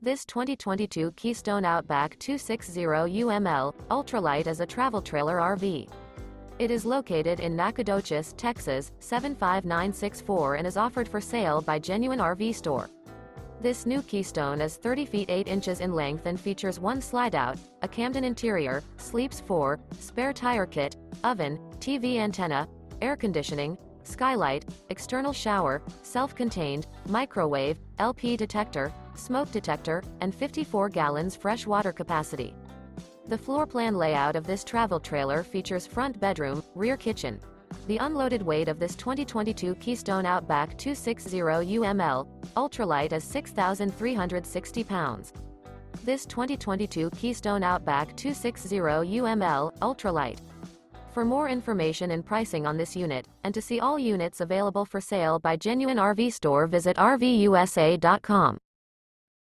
This 2022 Keystone Outback 260UML Ultralight is a travel trailer RV. It is located in Nacogdoches, Texas, 75964 and is offered for sale by Genuine RV Store. This new Keystone is 30 feet 8 inches in length and features one slide-out, a Camden interior, sleeps 4, spare tire kit, oven, TV antenna, air conditioning, Skylight, external shower, self-contained, microwave, LP detector, smoke detector, and 54 gallons fresh water capacity. The floor plan layout of this travel trailer features front bedroom, rear kitchen. The unloaded weight of this 2022 Keystone Outback 260UML Ultralight is 6,360 pounds. This 2022 Keystone Outback 260UML Ultralight. For more information and pricing on this unit, and to see all units available for sale by Genuine RV Store, visit RVUSA.com.